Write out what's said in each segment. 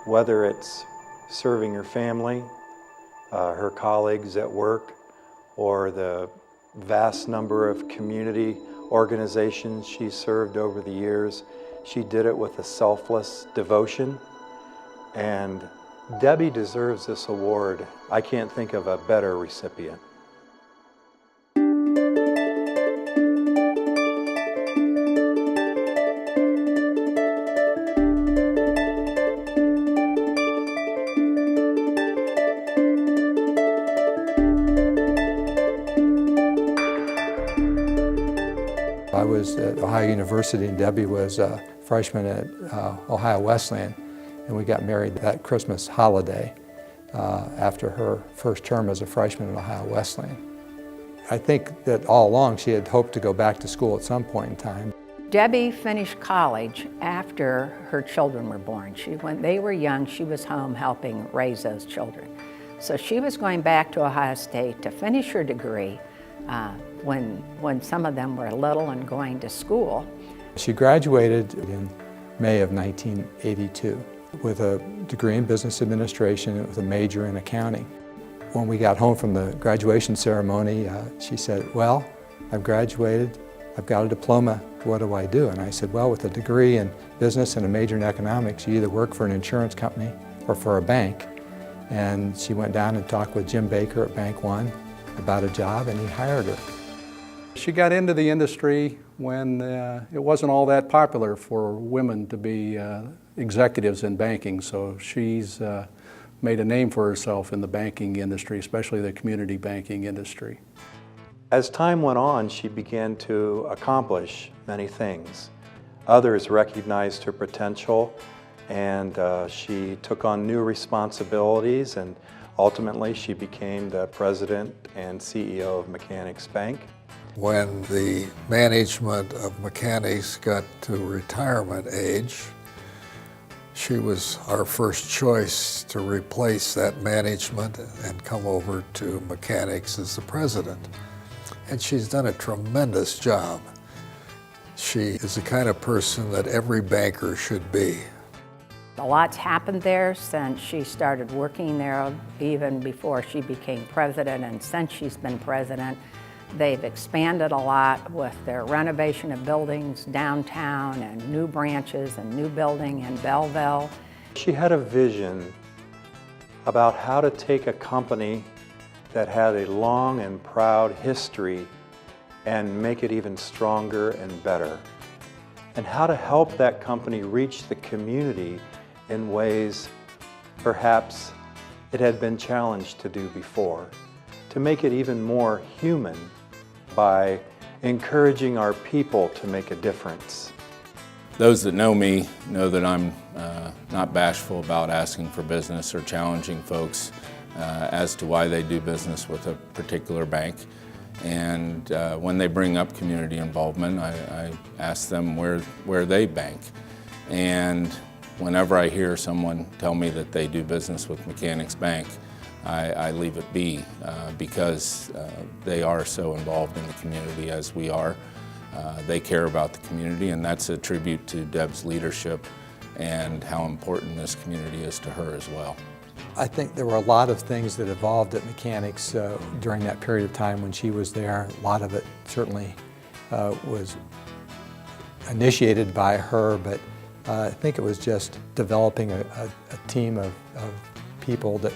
whether it's serving her family, her colleagues at work, or the vast number of community organizations she served over the years. She did it with a selfless devotion, and Debbie deserves this award. I can't think of a better recipient. I was at Ohio University and Debbie was a freshman at Ohio Wesleyan, and we got married that Christmas holiday after her first term as a freshman at Ohio Wesleyan. I think that all along she had hoped to go back to school at some point in time. Debbie finished college after her children were born. When they were young, she was home helping raise those children. So she was going back to Ohio State to finish her degree when some of them were little and going to school. She graduated in May of 1982 with a degree in business administration with a major in accounting. When we got home from the graduation ceremony, she said, "Well, I've graduated, I've got a diploma, what do I do?" And I said, "Well, with a degree in business and a major in economics, you either work for an insurance company or for a bank." And she went down and talked with Jim Baker at Bank One about a job, and he hired her. She got into the industry when it wasn't all that popular for women to be executives in banking, so she's made a name for herself in the banking industry, especially the community banking industry. As time went on, she began to accomplish many things. Others recognized her potential, and she took on new responsibilities, and ultimately she became the president and CEO of Mechanics Bank. When the management of Mechanics got to retirement age, she was our first choice to replace that management and come over to Mechanics as the president. And she's done a tremendous job. She is the kind of person that every banker should be. A lot's happened there since she started working there, even before she became president, and since she's been president. They've expanded a lot with their renovation of buildings downtown and new branches and new building in Belleville. She had a vision about how to take a company that had a long and proud history and make it even stronger and better, and how to help that company reach the community in ways perhaps it had been challenged to do before, to make it even more human by encouraging our people to make a difference. Those that know me know that I'm not bashful about asking for business or challenging folks as to why they do business with a particular bank. And when they bring up community involvement, I ask them where they bank. And whenever I hear someone tell me that they do business with Mechanics Bank, I leave it be because they are so involved in the community as we are. They care about the community, and that's a tribute to Deb's leadership and how important this community is to her as well. I think there were a lot of things that evolved at Mechanics during that period of time when she was there. A lot of it certainly was initiated by her, but I think it was just developing a team of people that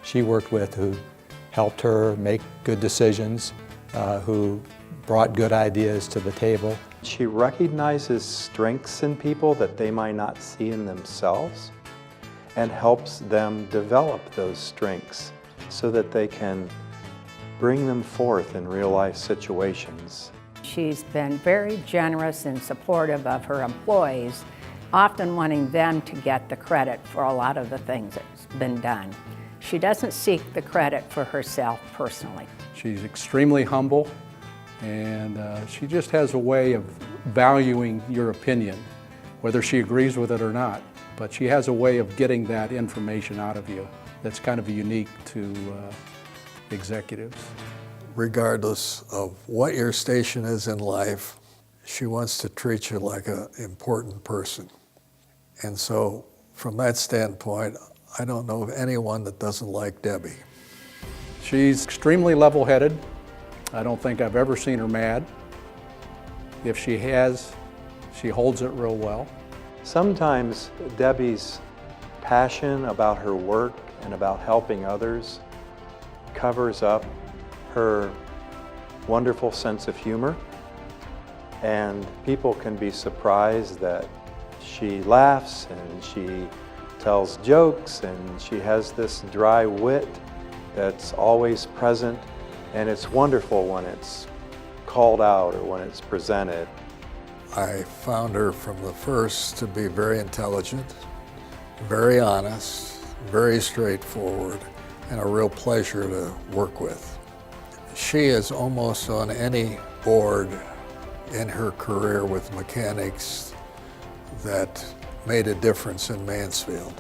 she worked with who helped her make good decisions, who brought good ideas to the table. She recognizes strengths in people that they might not see in themselves and helps them develop those strengths so that they can bring them forth in real-life situations. She's been very generous and supportive of her employees, often wanting them to get the credit for a lot of the things that's been done. She doesn't seek the credit for herself personally. She's extremely humble, and she just has a way of valuing your opinion, whether she agrees with it or not. But she has a way of getting that information out of you that's kind of unique to executives. Regardless of what your station is in life, she wants to treat you like an important person. And so From that standpoint, I don't know of anyone that doesn't like Debbie. She's extremely level-headed. I don't think I've ever seen her mad. If she has, she holds it real well. Sometimes Debbie's passion about her work and about helping others covers up her wonderful sense of humor, and people can be surprised that she laughs and she tells jokes and she has this dry wit that's always present, and it's wonderful when it's called out or when it's presented. I found her from the first to be very intelligent, very honest, very straightforward, and a real pleasure to work with. She is almost on any board in her career with mechanics that made a difference in Mansfield.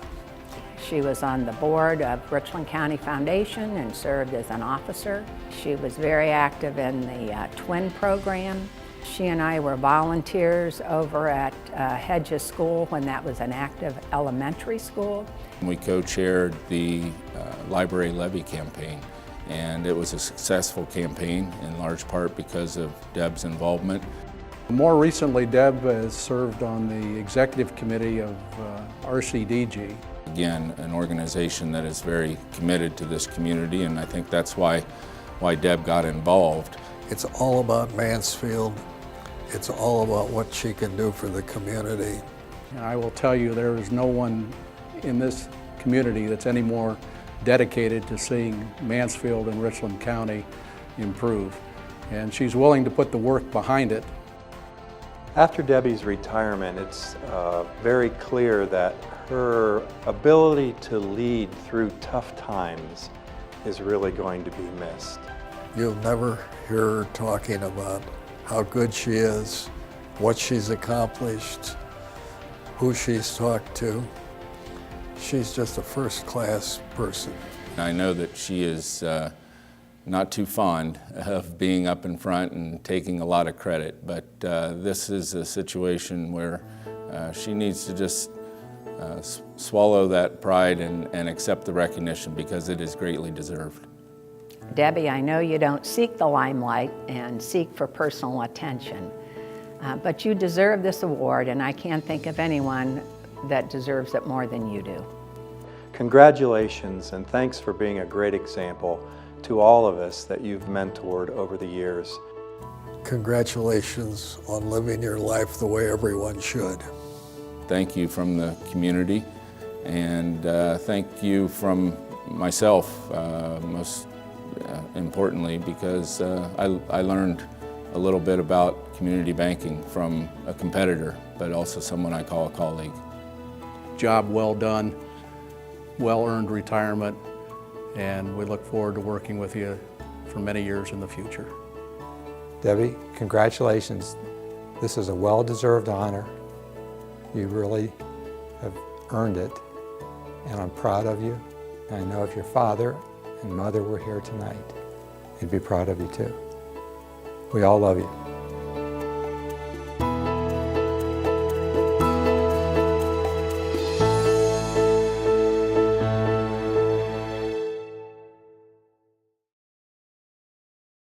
She was on the board of Richland County Foundation and served as an officer. She was very active in the Twin program. She and I were volunteers over at Hedges School when that was an active elementary school. We co-chaired the library levy campaign, and it was a successful campaign in large part because of Deb's involvement. More recently, Deb has served on the executive committee of RCDG. Again, an organization that is very committed to this community, and I think that's why Deb got involved. It's all about Mansfield. It's all about what she can do for the community. And I will tell you, there is no one in this community that's any more dedicated to seeing Mansfield and Richland County improve. And she's willing to put the work behind it. After Debbie's retirement, it's very clear that her ability to lead through tough times is really going to be missed. You'll never hear her talking about how good she is, what she's accomplished, who she's talked to. She's just a first-class person. I know that she is not too fond of being up in front and taking a lot of credit, but this is a situation where she needs to just swallow that pride and accept the recognition, because it is greatly deserved. Debbie, I know you don't seek the limelight and seek for personal attention, but you deserve this award, and I can't think of anyone that deserves it more than you do. Congratulations, and thanks for being a great example to all of us that you've mentored over the years. Congratulations on living your life the way everyone should. Thank you from the community, and thank you from myself, most importantly, because I learned a little bit about community banking from a competitor, but also someone I call a colleague. Job well done, well-earned retirement, and we look forward to working with you for many years in the future. Debbie, congratulations. This is a well-deserved honor. You really have earned it, and I'm proud of you. And I know if your father and mother were here tonight, they'd be proud of you too. We all love you.